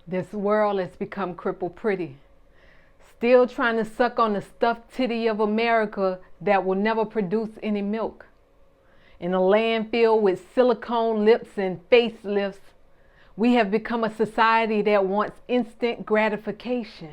This world has become crippled pretty. Still trying to suck on the stuffed titty of America that will never produce any milk. In a land filled with silicone lips and facelifts, we have become a society that wants instant gratification.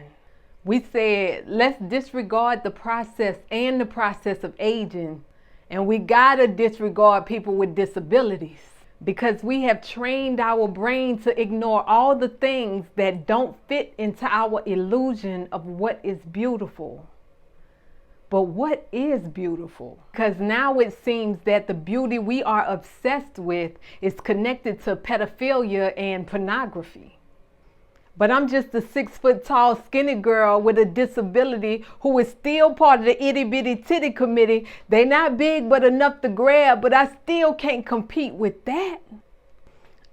We said, let's disregard the process and the process of aging, and we gotta disregard people with disabilities because we have trained our brain to ignore all the things that don't fit into our illusion of what is beautiful. But what is beautiful? Because now it seems that the beauty we are obsessed with is connected to pedophilia and pornography. But I'm just a 6 foot tall skinny girl with a disability who is still part of the itty bitty titty committee. They not big but enough to grab, but I still can't compete with that.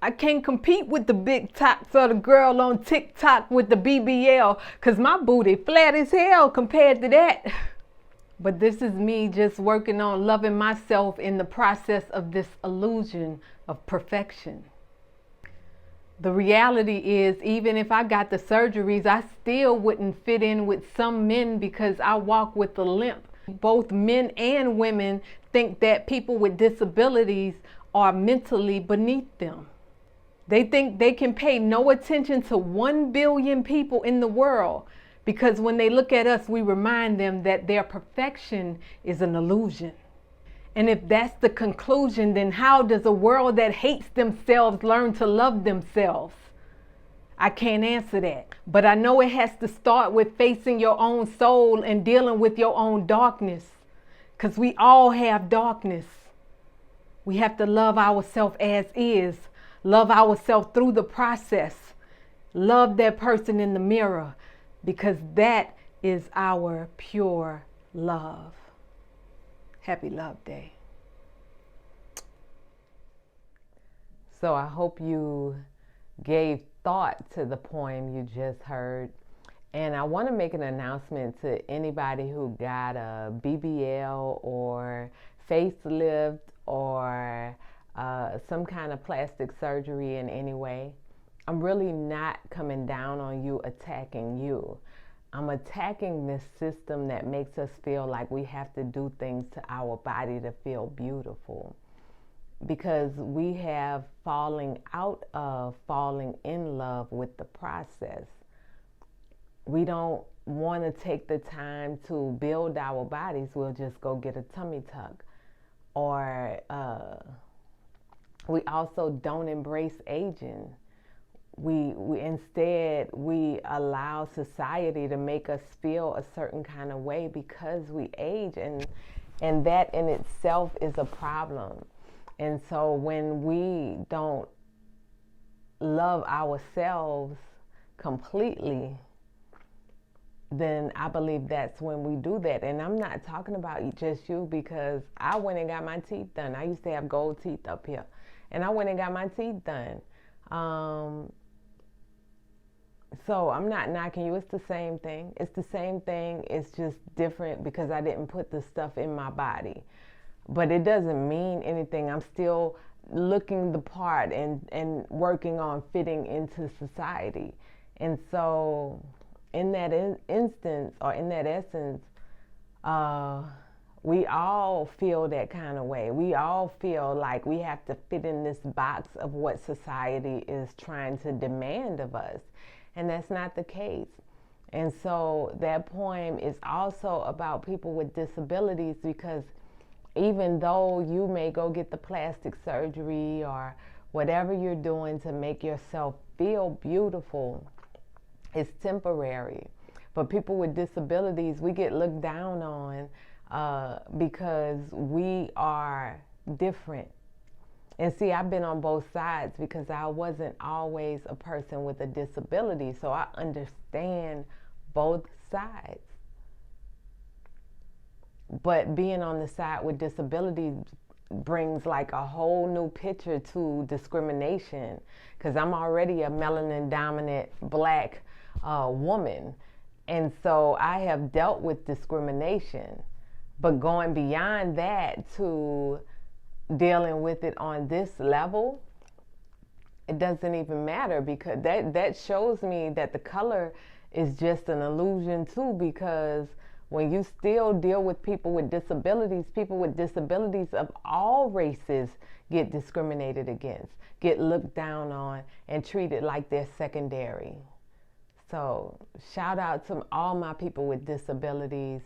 I can't compete with the big tots or the girl on TikTok with the BBL because my booty flat as hell compared to that. But this is me just working on loving myself in the process of this illusion of perfection. The reality is, even if I got the surgeries, I still wouldn't fit in with some men because I walk with a limp. Both men and women think that people with disabilities are mentally beneath them. They think they can pay no attention to 1 billion people in the world because when they look at us, we remind them that their perfection is an illusion. And if that's the conclusion, then how does a world that hates themselves learn to love themselves? I can't answer that. But I know it has to start with facing your own soul and dealing with your own darkness. Because we all have darkness. We have to love ourselves as is. Love ourselves through the process. Love that person in the mirror. Because that is our pure love. Happy Love Day. So I hope you gave thought to the poem you just heard. And I want to make an announcement to anybody who got a BBL or facelift or some kind of plastic surgery in any way. I'm really not coming down on you, attacking you. I'm attacking this system that makes us feel like we have to do things to our body to feel beautiful. Because we have falling in love with the process. We don't want to take the time to build our bodies. We'll just go get a tummy tuck. Or we also don't embrace aging. We instead allow society to make us feel a certain kind of way because we age, and that in itself is a problem. And so when we don't love ourselves completely, then I believe that's when we do that. And I'm not talking about just you, because I went and got my teeth done. I used to have gold teeth up here, and I went and got my teeth done. So I'm not knocking you. It's the same thing. It's the same thing. It's just different because I didn't put the stuff in my body. But it doesn't mean anything. I'm still looking the part and working on fitting into society. And so in that instance, or in that essence, we all feel that kind of way. We all feel like we have to fit in this box of what society is trying to demand of us. And that's not the case. And so that poem is also about people with disabilities, because even though you may go get the plastic surgery or whatever you're doing to make yourself feel beautiful, it's temporary. But people with disabilities, we get looked down on because we are different. And see, I've been on both sides because I wasn't always a person with a disability. So I understand both sides. But being on the side with disabilities brings like a whole new picture to discrimination, because I'm already a melanin dominant black woman. And so I have dealt with discrimination. But going beyond that to dealing with it on this level it doesn't even matter, because that shows me that the color is just an illusion too, because when you still deal with people with disabilities of all races get discriminated against, get looked down on, and treated like they're secondary. So shout out to all my people with disabilities.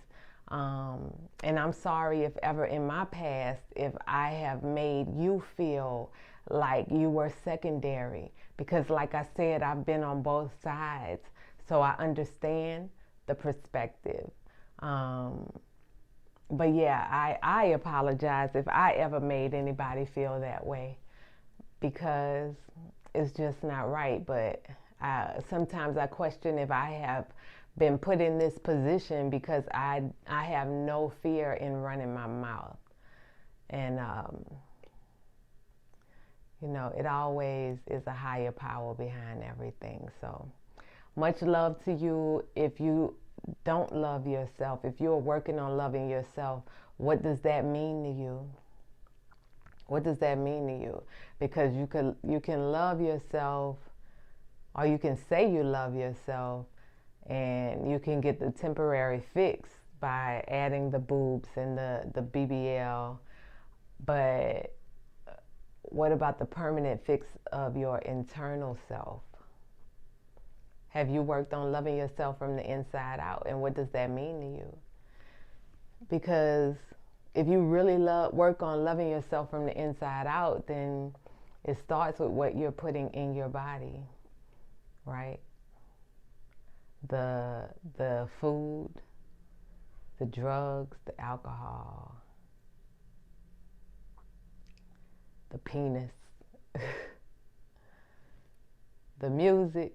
And I'm sorry if ever in my past, if I have made you feel like you were secondary, because like I said, I've been on both sides, so I understand the perspective. But yeah, I apologize if I ever made anybody feel that way, because it's just not right. But sometimes I question if I have been put in this position because I have no fear in running my mouth. And, you know, it always is a higher power behind everything. So much love to you. If you don't love yourself, if you're working on loving yourself, what does that mean to you? What does that mean to you? Because you can love yourself, or you can say you love yourself, and you can get the temporary fix by adding the boobs and the BBL. But what about the permanent fix of your internal self? Have you worked on loving yourself from the inside out? And what does that mean to you? Because if you really work on loving yourself from the inside out, then it starts with what you're putting in your body, right? The food, the drugs, the alcohol, the penis, the music,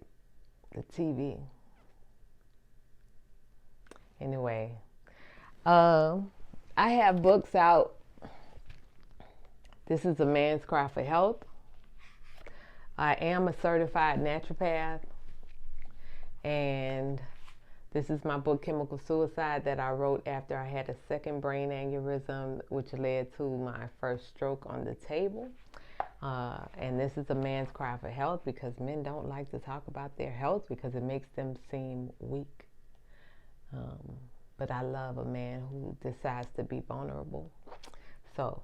the TV. Anyway, I have books out. This is A Man's Cry for Health. I am a certified naturopath, and this is my book, Chemical Suicide, that I wrote after I had a second brain aneurysm, which led to my first stroke on the table. And this is A Man's Cry for Health, because men don't like to talk about their health because it makes them seem weak. But I love a man who decides to be vulnerable. So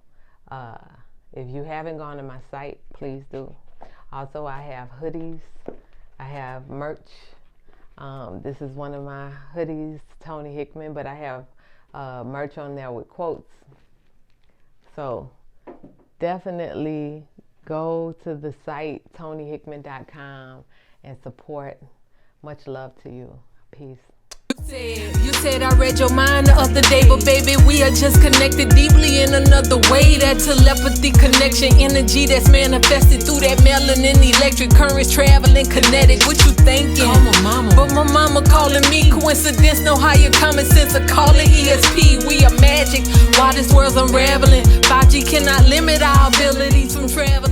if you haven't gone to my site, please do. Also, I have hoodies. I have merch. This is one of my hoodies, Tony Hickman, but I have merch on there with quotes. So definitely go to the site, TonyHickman.com, and support. Much love to you. Peace. You said I read your mind the other day, but baby, we are just connected deeply in another way. That telepathy connection, energy that's manifested through that melanin, electric currents traveling kinetic. What you thinking? Call my mama. But my mama calling me. Coincidence, no higher common sense. I call it ESP. We are magic while this world's unraveling. 5G cannot limit our abilities from traveling.